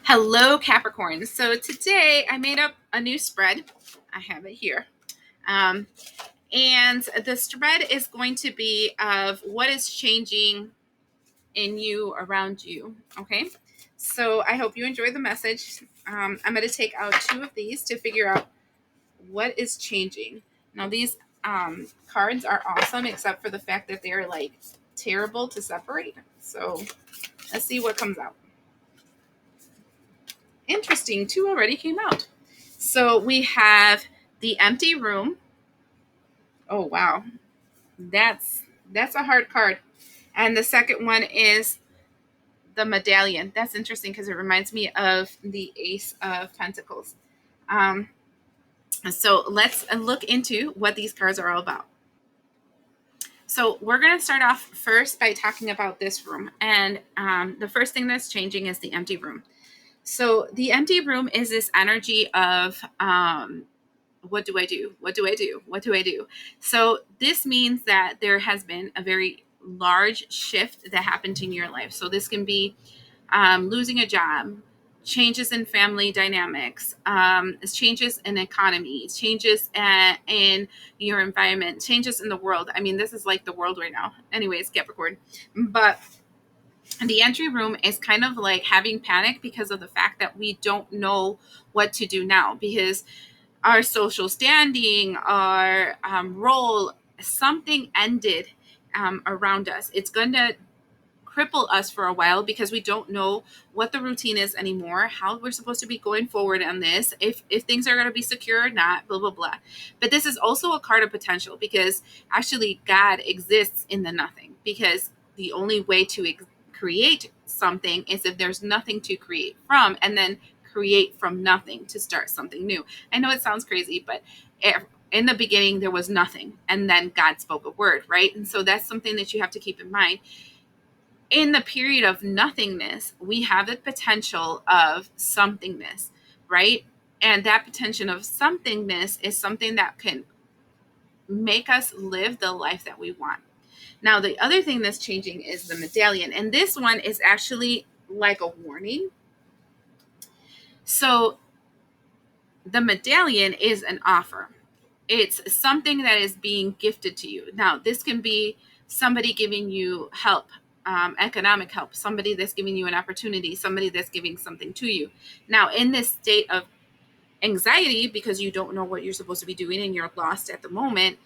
Hello, Capricorn. So today I made up a new spread. I have it here. Um, and the spread is going to be of what is changing in you, around you. Okay. So I hope you enjoy the message. I'm going to take out two of these to figure out what is changing. Now, these cards are awesome, except for the fact that they're like terrible to separate. So let's see what comes out. Interesting. Two already came out. So we have the empty room. Oh wow. That's that's a hard card. And the second one is the medallion. That's interesting because it reminds me of the Ace of Pentacles. Um, so let's look into what these cards are all about. So we're going to start off first by talking about this room. And the first thing that's changing is the empty room. So the empty room is this energy of what do I do? What do I do? What do I do? So this means that there has been a very large shift that happened in your life. So this can be losing a job, changes in family dynamics, changes in economy, changes in your environment, changes in the world. I mean, this is like the world right now. Anyways, Capricorn. But the entry room is kind of like having panic because of the fact that we don't know what to do now, because our social standing, our role, something ended around us. It's going to cripple us for a while because we don't know what the routine is anymore, how we're supposed to be going forward on this, if things are going to be secure or not, blah, blah, blah. But this is also a card of potential because actually God exists in the nothing, because the only way to create something is if there's nothing to create from, and then create from nothing to start something new. I know it sounds crazy, but in the beginning there was nothing, and then God spoke a word, right? And so that's something that you have to keep in mind. In the period of nothingness, we have the potential of somethingness, right? And that potential of somethingness is something that can make us live the life that we want. Now, the other thing that's changing is the medallion. And this one is actually like a warning. So the medallion is an offer. It's something that is being gifted to you. Now, this can be somebody giving you help, economic help, somebody that's giving you an opportunity, somebody that's giving something to you. Now, in this state of anxiety, because you don't know what you're supposed to be doing and you're lost at the moment,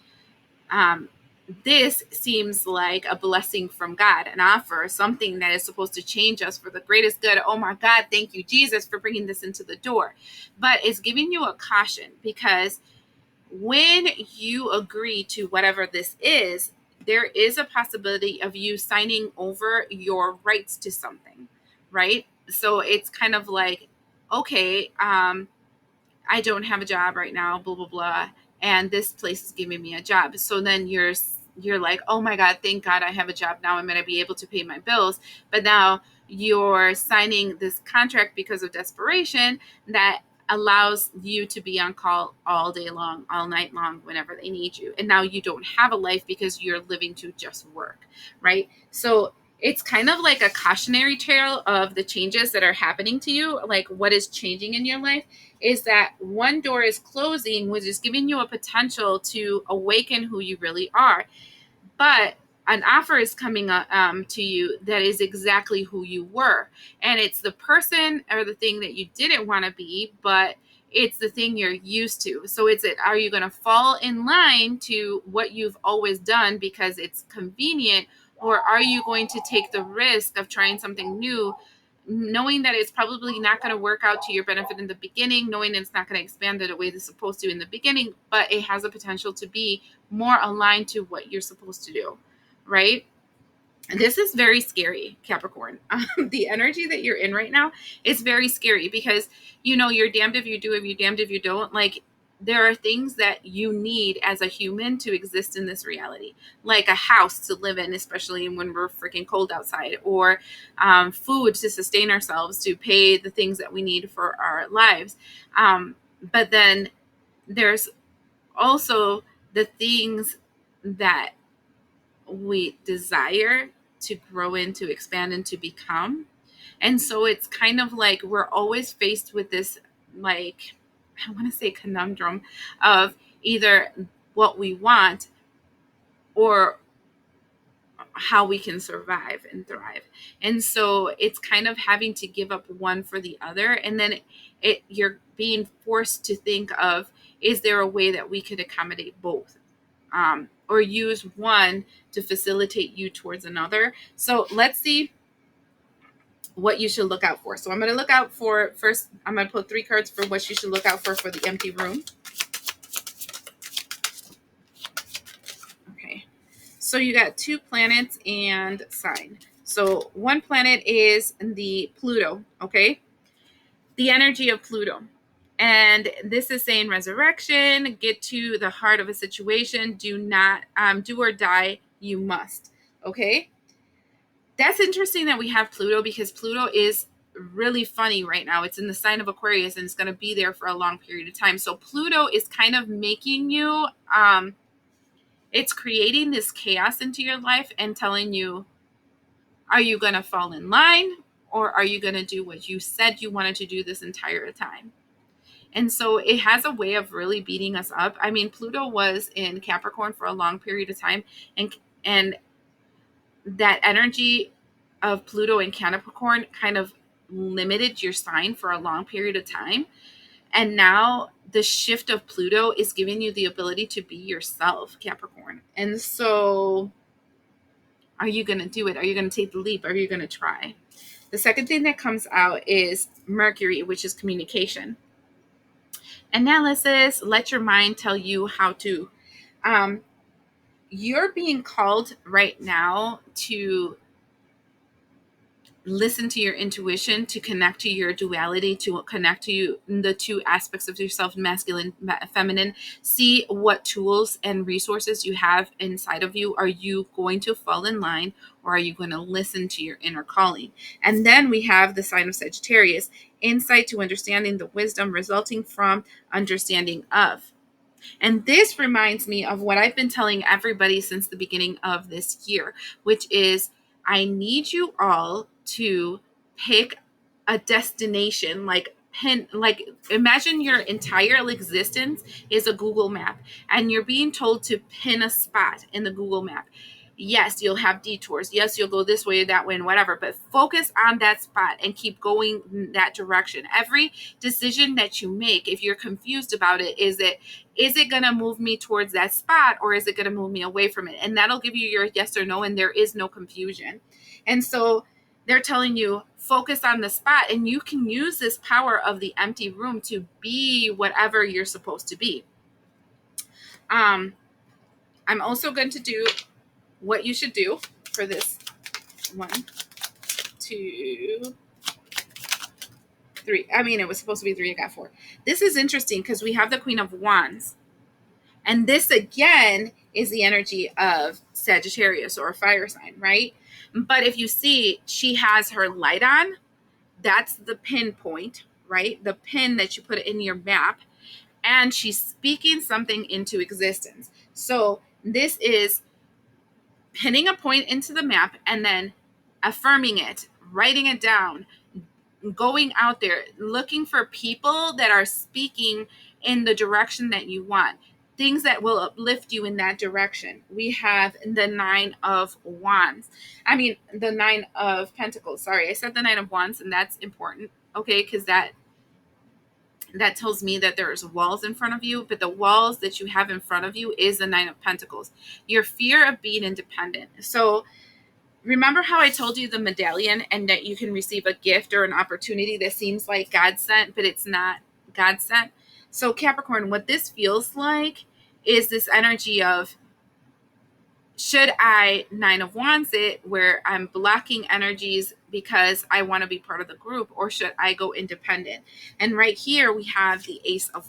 this seems like a blessing from God, an offer, something that is supposed to change us for the greatest good. Oh my God, thank you, Jesus, for bringing this into the door. But it's giving you a caution, because when you agree to whatever this is, there is a possibility of you signing over your rights to something, right? So it's kind of like, okay, I don't have a job right now, blah, blah, blah, and this place is giving me a job. So then you're like, oh my God, thank God I have a job now. I'm going to be able to pay my bills. But now you're signing this contract because of desperation that allows you to be on call all day long, all night long, whenever they need you. And now you don't have a life because you're living to just work, right? So it's kind of like a cautionary tale of the changes that are happening to you, like what is changing in your life is that one door is closing, which is giving you a potential to awaken who you really are. But an offer is coming to you that is exactly who you were. And it's the person or the thing that you didn't want to be, but it's the thing you're used to. So are you going to fall in line to what you've always done because it's convenient? Or are you going to take the risk of trying something new, knowing that it's probably not going to work out to your benefit in the beginning, knowing it's not going to expand the way it's supposed to in the beginning, but it has a potential to be more aligned to what you're supposed to do, right? This is very scary, Capricorn. The energy that you're in right now is very scary because, you're damned if you do, if you're damned if you don't. Like, there are things that you need as a human to exist in this reality, like a house to live in, especially when we're freaking cold outside, or food to sustain ourselves, to pay the things that we need for our lives. But then there's also the things that we desire to grow into, expand into, become. And so it's kind of like we're always faced with this, like, I want to say conundrum of either what we want or how we can survive and thrive. And so it's kind of having to give up one for the other. And then you're being forced to think of, is there a way that we could accommodate both? Or use one to facilitate you towards another. So let's see what you should look out for. So I'm going to look out for, first, I'm going to put 3 cards for what you should look out for the empty room. Okay. So you got 2 planets and sign. So one planet is the Pluto, okay? The energy of Pluto. And this is saying resurrection, get to the heart of a situation, do not do or die, you must. Okay? That's interesting that we have Pluto, because Pluto is really funny right now. It's in the sign of Aquarius, and it's going to be there for a long period of time. So Pluto is kind of making you it's creating this chaos into your life and telling you, are you going to fall in line, or are you going to do what you said you wanted to do this entire time? And so it has a way of really beating us up. I mean, Pluto was in Capricorn for a long period of time, and that energy of Pluto in Capricorn kind of limited your sign for a long period of time. And now the shift of Pluto is giving you the ability to be yourself, Capricorn. And so are you going to do it? Are you going to take the leap? Are you going to try? The second thing that comes out is Mercury, which is communication. Analysis, let your mind tell you how to. You're being called right now to listen to your intuition, to connect to your duality, to connect to the 2 aspects of yourself, masculine, feminine. See what tools and resources you have inside of you. Are you going to fall in line, or are you going to listen to your inner calling? And then we have the sign of Sagittarius, insight to understanding, the wisdom resulting from understanding of. And this reminds me of what I've been telling everybody since the beginning of this year, which is I need you all to pick a destination, like imagine your entire existence is a Google map, and you're being told to pin a spot in the Google map. Yes, you'll have detours. Yes, you'll go this way, that way, and whatever, but focus on that spot and keep going in that direction. Every decision that you make, if you're confused about it, is it going to move me towards that spot, or is it going to move me away from it? And that'll give you your yes or no, and there is no confusion. And so they're telling you, focus on the spot, and you can use this power of the empty room to be whatever you're supposed to be. I'm also going to do what you should do for this 1, 2, 3. I mean, it was supposed to be 3. I got 4. This is interesting because we have the Queen of Wands. And this, again, is the energy of Sagittarius, or a fire sign, right? But if you see, she has her light on. That's the pinpoint, right? The pin that you put in your map. And she's speaking something into existence. So this is pinning a point into the map and then affirming it, writing it down, going out there, looking for people that are speaking in the direction that you want, things that will uplift you in that direction. We have the 9 of Wands. I mean, the 9 of Pentacles. Sorry, I said the 9 of Wands, and that's important, okay, because that tells me that there's walls in front of you, but the walls that you have in front of you is the 9 of Pentacles. Your fear of being independent. So remember how I told you the medallion, and that you can receive a gift or an opportunity that seems like God sent, but it's not God sent? So Capricorn, what this feels like is this energy of, should I 9 of Wands it, where I'm blocking energies because I want to be part of the group, or should I go independent? And right here we have the Ace of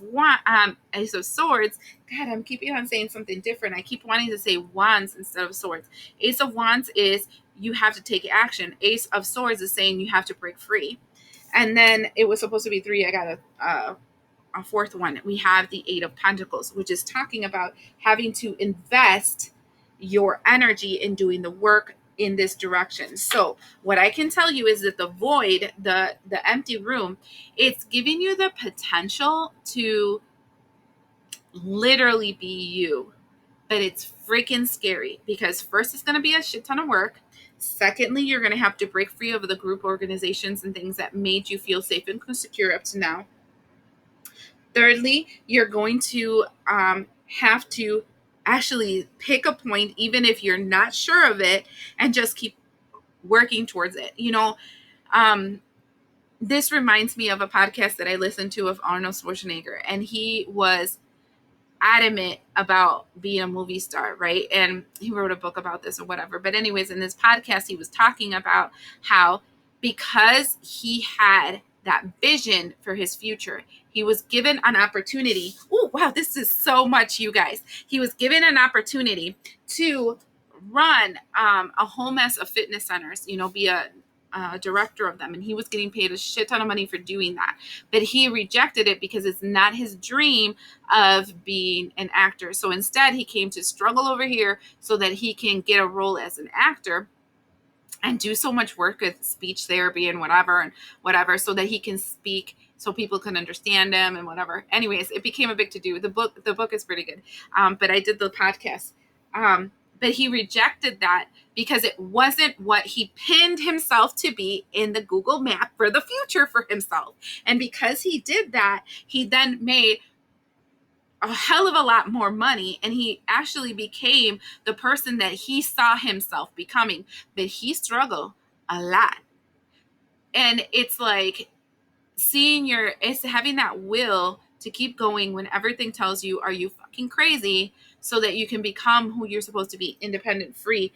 Swords. God, I'm keeping on saying something different. I keep wanting to say wands instead of swords. Ace of Wands is you have to take action. Ace of Swords is saying you have to break free. And then it was supposed to be 3. I got a 4th one. We have the 8 of Pentacles, which is talking about having to invest your energy in doing the work in this direction. So what I can tell you is that the void, the empty room, it's giving you the potential to literally be you. But it's freaking scary because first it's going to be a shit ton of work. Secondly, you're going to have to break free of the group organizations and things that made you feel safe and secure up to now. Thirdly, you're going to have to actually pick a point, even if you're not sure of it, and just keep working towards it. This reminds me of a podcast that I listened to of Arnold Schwarzenegger, and he was adamant about being a movie star, right? And he wrote a book about this or whatever. But anyways, in this podcast, he was talking about how because he had that vision for his future, he was given an opportunity. Oh, wow, this is so much, you guys. He was given an opportunity to run a whole mess of fitness centers, be a director of them, and he was getting paid a shit ton of money for doing that, but he rejected it because it's not his dream of being an actor. So instead he came to struggle over here so that he can get a role as an actor and do so much work with speech therapy and whatever so that he can speak so people can understand him and whatever. Anyways, it became a big to do. The book is pretty good, but I did the podcast. But he rejected that because it wasn't what he pinned himself to be in the Google map for the future for himself. And because he did that, he then made a hell of a lot more money, and he actually became the person that he saw himself becoming. But he struggled a lot. And it's like it's having that will to keep going when everything tells you, are you fucking crazy? So that you can become who you're supposed to be, independent, free,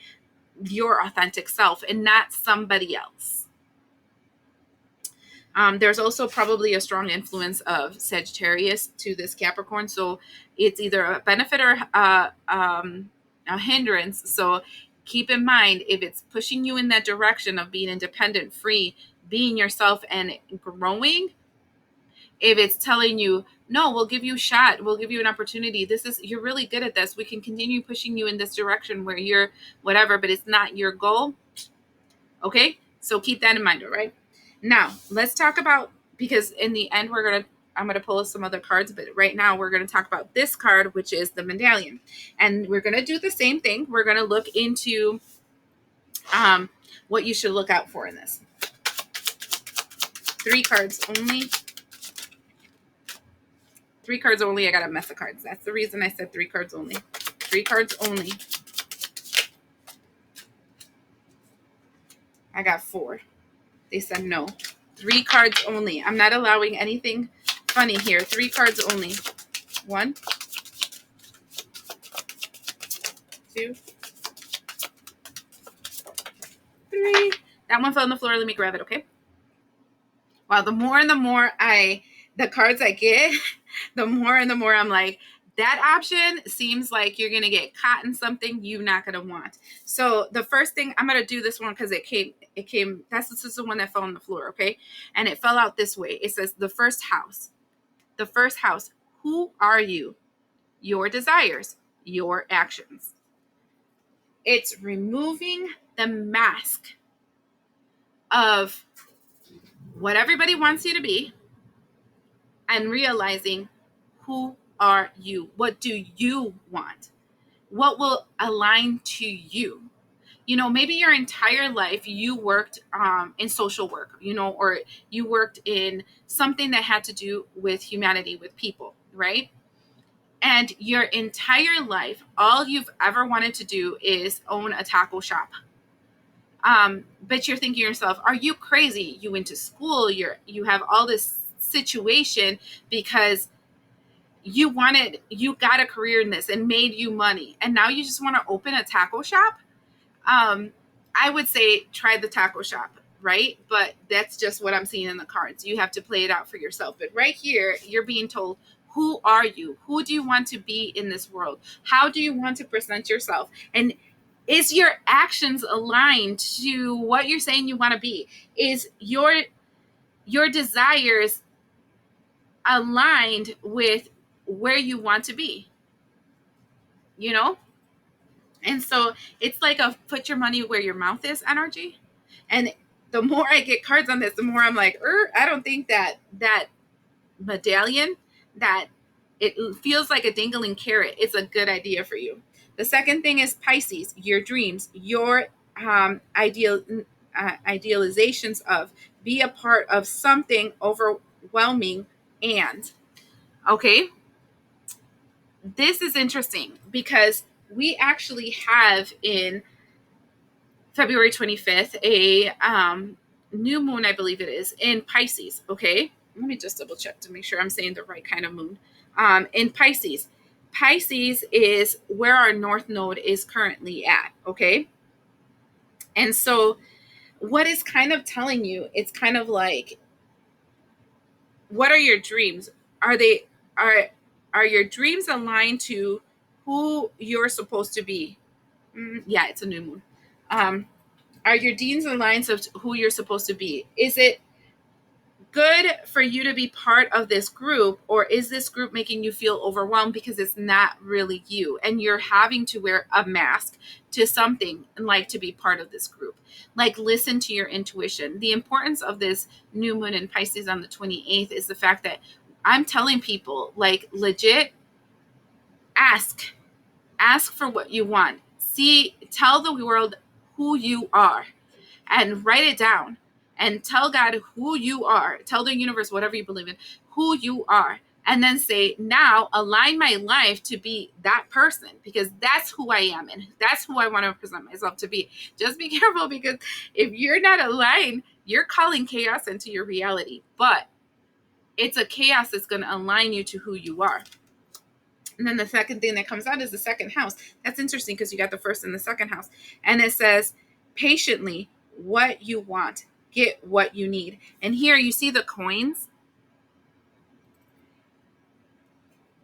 your authentic self, and not somebody else. There's also probably a strong influence of Sagittarius to this Capricorn. So it's either a benefit or a hindrance. So keep in mind, if it's pushing you in that direction of being independent, free, being yourself and growing, if it's telling you, no, we'll give you a shot, we'll give you an opportunity, you're really good at this, we can continue pushing you in this direction where you're whatever, but it's not your goal. Okay, so keep that in mind. All right, now let's talk about, because in the end I'm gonna pull some other cards, but right now we're gonna talk about this card, which is the medallion, and we're gonna do the same thing. We're gonna look into what you should look out for in this. 3 cards only. 3 cards only. I got a mess of cards. That's the reason I said 3 cards only. 3 cards only. I got 4. They said no. 3 cards only. I'm not allowing anything funny here. 3 cards only. 1, 2, 3. That one fell on the floor. Let me grab it, okay? Wow, the more and the more the cards I get, the more and the more I'm like, that option seems like you're going to get caught in something you're not going to want. So the first thing, I'm going to do this one because this is the one that fell on the floor, okay? And it fell out this way. It says the first house. The first house. Who are you? Your desires, your actions. It's removing the mask of what everybody wants you to be and realizing, who are you? What do you want? What will align to you? Maybe your entire life you worked in social work, or you worked in something that had to do with humanity, with people, right? And your entire life, all you've ever wanted to do is own a taco shop. But you're thinking to yourself, are you crazy? You went to school, you have all this situation because you got a career in this and made you money, and now you just want to open a taco shop. I would say try the taco shop, right? But that's just what I'm seeing in the cards. You have to play it out for yourself. But right here, you're being told, who are you? Who do you want to be in this world? How do you want to present yourself? And is your actions aligned to what you're saying you want to be? Is your desires aligned with where you want to be? And so it's like a put your money where your mouth is energy. And the more I get cards on this, the more I'm like, I don't think that medallion, that it feels like a dangling carrot, it's a good idea for you. The second thing is Pisces, your dreams, your idealizations of, be a part of something overwhelming. And okay, this is interesting because we actually have in February 25th a new moon, I believe it is, in Pisces. Okay, let me just double check to make sure I'm saying the right kind of moon. In Pisces. Pisces is where our north node is currently at. Okay, and so what is kind of telling you, it's kind of like, what are your dreams? Are they are your dreams aligned to who you're supposed to be? Yeah, it's a new moon. Are your dreams aligned of who you're supposed to be? Is it good for you to be part of this group, or is this group making you feel overwhelmed because it's not really you and you're having to wear a mask to something and like to be part of this group? Like, listen to your intuition. The importance of this new moon in Pisces on the 28th is the fact that I'm telling people, like, legit, ask for what you want. See, tell the world who you are and write it down and tell God who you are. Tell the universe, whatever you believe in, who you are. And then say, now align my life to be that person, because that's who I am and that's who I want to present myself to be. Just be careful, because if you're not aligned, you're calling chaos into your reality. But it's a chaos that's going to align you to who you are. And then the second thing that comes out is the second house. That's interesting because you got the first and the second house. And it says, patiently, what you want, get what you need. And here you see the coins.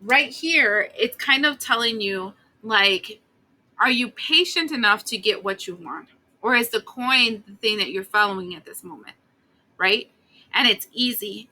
Right here, it's kind of telling you, like, are you patient enough to get what you want? Or is the coin the thing that you're following at this moment? Right? And it's easy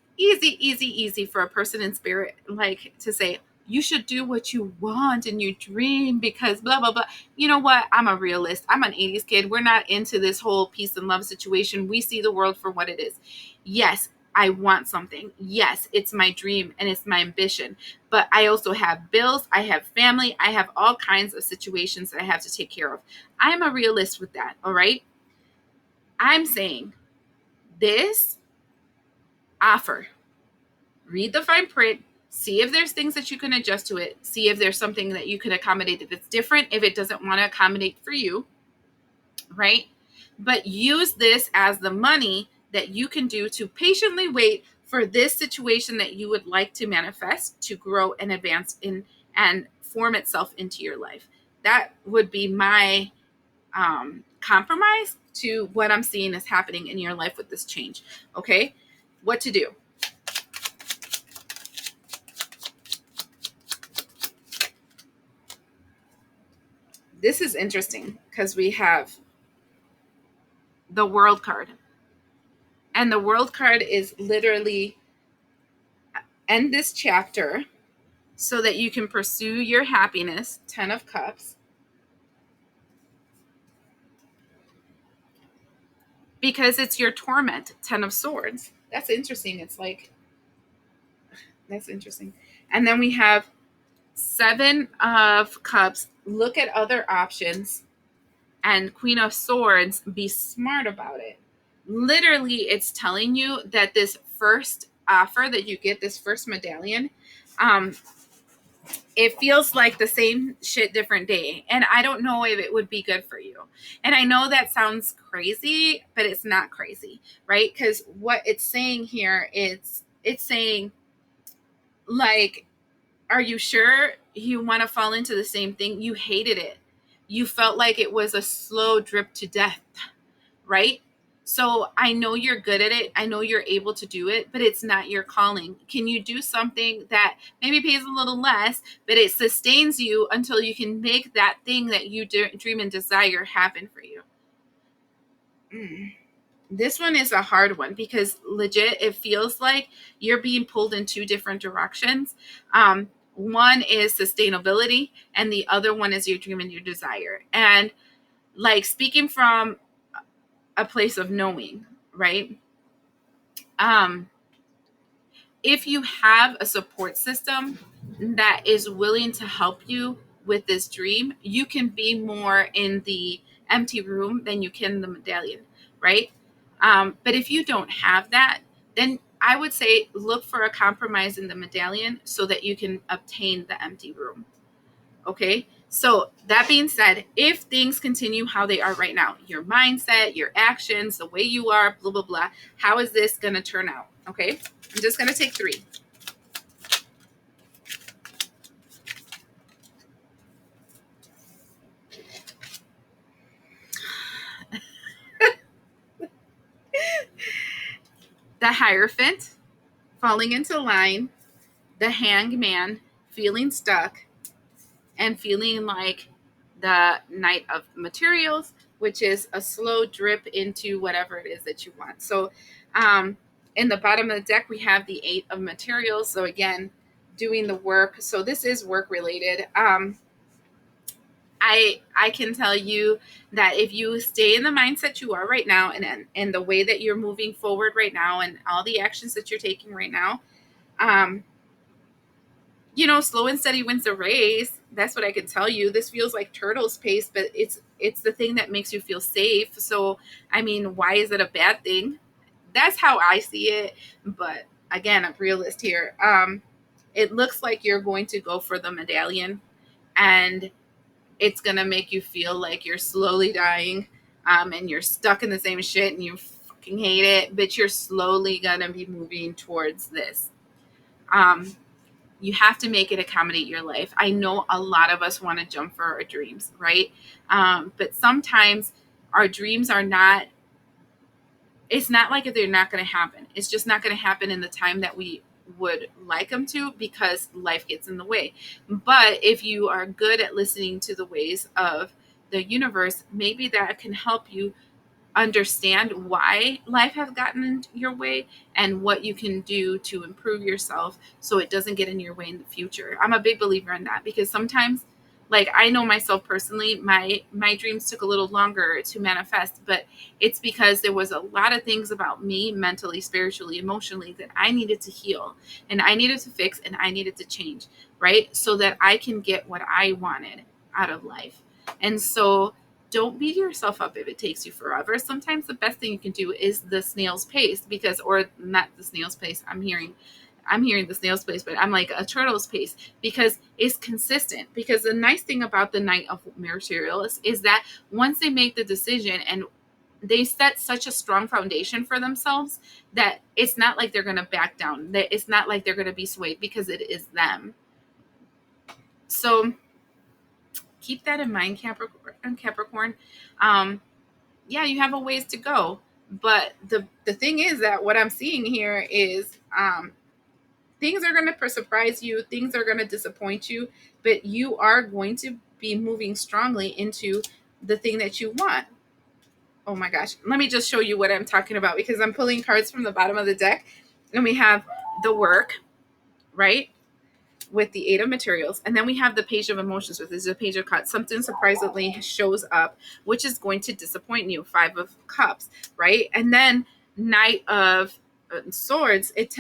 for a person in spirit, like, to say, you should do what you want and you dream because blah, blah, blah. You know what? I'm a realist. I'm an 80s kid. We're not into this whole peace and love situation. We see the world for what it is. Yes, I want something. Yes, it's my dream and it's my ambition. But I also have bills. I have family. I have all kinds of situations that I have to take care of. I'm a realist with that. All right. I'm saying this offer. Read the fine print, see if there's things that you can adjust to it, see if there's something that you can accommodate if it's different, if it doesn't want to accommodate for you, right? But use this as the money that you can do to patiently wait for this situation that you would like to manifest, to grow and advance in and form itself into your life. That would be my compromise to what I'm seeing is happening in your life with this change. Okay, what to do? This is interesting because we have the world card. And the world card is literally end this chapter so that you can pursue your happiness. 10 of Cups. Because it's your torment. 10 of Swords. That's interesting. It's like, that's interesting. And then we have 7 of Cups. Look at other options. And Queen of Swords, be smart about it. Literally, it's telling you that this first offer that you get, this first medallion, it feels like the same shit, different day. And I don't know if it would be good for you. And I know that sounds crazy, but it's not crazy, right? Because what it's saying here is, it's saying, like, are you sure you want to fall into the same thing? You hated it. You felt like it was a slow drip to death, right? So I know you're good at it. I know you're able to do it, but it's not your calling. Can you do something that maybe pays a little less, but it sustains you until you can make that thing that you dream and desire happen for you? This one is a hard one because legit, it feels like you're being pulled in 2 different directions. one is sustainability and the other one is your dream and your desire. And like speaking from a place of knowing, right? Um, if you have a support system that is willing to help you with this dream, you can be more in the empty room than you can in the medallion, right? But if you don't have that, then I would say look for a compromise in the medallion so that you can obtain the empty room. Okay. So that being said, if things continue how they are right now, your mindset, your actions, the way you are, blah, blah, blah, how is this going to turn out? Okay. I'm just going to take 3. The Hierophant, falling into line, the Hangman, feeling stuck, and feeling like the Knight of Materials, which is a slow drip into whatever it is that you want. So in the bottom of the deck, we have the 8 of Materials. So again, doing the work. So this is work related. I can tell you that if you stay in the mindset you are right now and the way that you're moving forward right now and all the actions that you're taking right now, slow and steady wins the race. That's what I can tell you. This feels like turtle's pace, but it's the thing that makes you feel safe. So, I mean, why is it a bad thing? That's how I see it. But again, I'm a realist here. It looks like you're going to go for the medallion, and it's going to make you feel like you're slowly dying, and you're stuck in the same shit and you fucking hate it, but you're slowly going to be moving towards this. You have to make it accommodate your life. I know a lot of us want to jump for our dreams, right? But sometimes our dreams are not, it's not like they're not going to happen. It's just not going to happen in the time that we would like them to because life gets in the way. But if you are good at listening to the ways of the universe, maybe that can help you understand why life has gotten in your way and what you can do to improve yourself so it doesn't get in your way in the future. I'm a big believer in that because sometimes, like, I know myself personally, my dreams took a little longer to manifest, but it's because there was a lot of things about me mentally, spiritually, emotionally that I needed to heal and I needed to fix and I needed to change, right? So that I can get what I wanted out of life. And so don't beat yourself up if it takes you forever. Sometimes the best thing you can do is the snail's pace, because, or not the snail's pace. I'm hearing the snail's pace, but I'm like a turtle's pace because it's consistent. Because the nice thing about the Knight of Materials is that once they make the decision and they set such a strong foundation for themselves that it's not like they're going to back down. That it's not like they're going to be swayed because it is them. So keep that in mind, Capricorn. Yeah, you have a ways to go, but the thing is that what I'm seeing here is things are going to surprise you, things are going to disappoint you, but you are going to be moving strongly into the thing that you want. Oh my gosh, let me just show you what I'm talking about because I'm pulling cards from the bottom of the deck and we have the work, right? With the 8 of Materials, and then we have the Page of Emotions, which is a Page of Cups. Something surprisingly shows up, which is going to disappoint you. 5 of Cups, right? And then Knight of Swords. It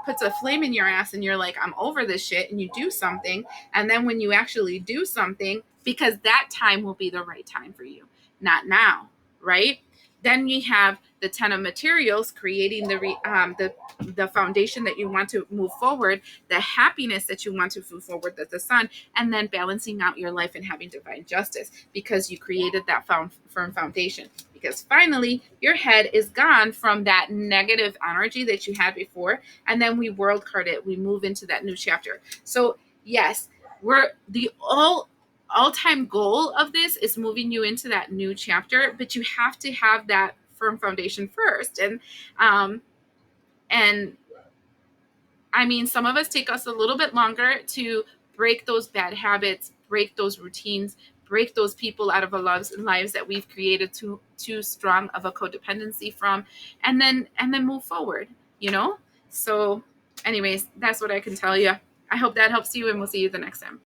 puts a flame in your ass, and you're like, I'm over this shit, and you do something, and then when you actually do something, because that time will be the right time for you, not now, right? Then you have the 10 of Materials, creating the foundation that you want to move forward, the happiness that you want to move forward with the Sun, and then balancing out your life and having divine justice because you created that firm foundation. Because finally, your head is gone from that negative energy that you had before, and then we world card it. We move into that new chapter. So yes, we're the all-time goal of this is moving you into that new chapter, but you have to have that firm foundation first. And I mean, some of us take us a little bit longer to break those bad habits, break those routines, break those people out of our lives that we've created too strong of a codependency from, and then move forward, So anyways, that's what I can tell you. I hope that helps you, and we'll see you the next time.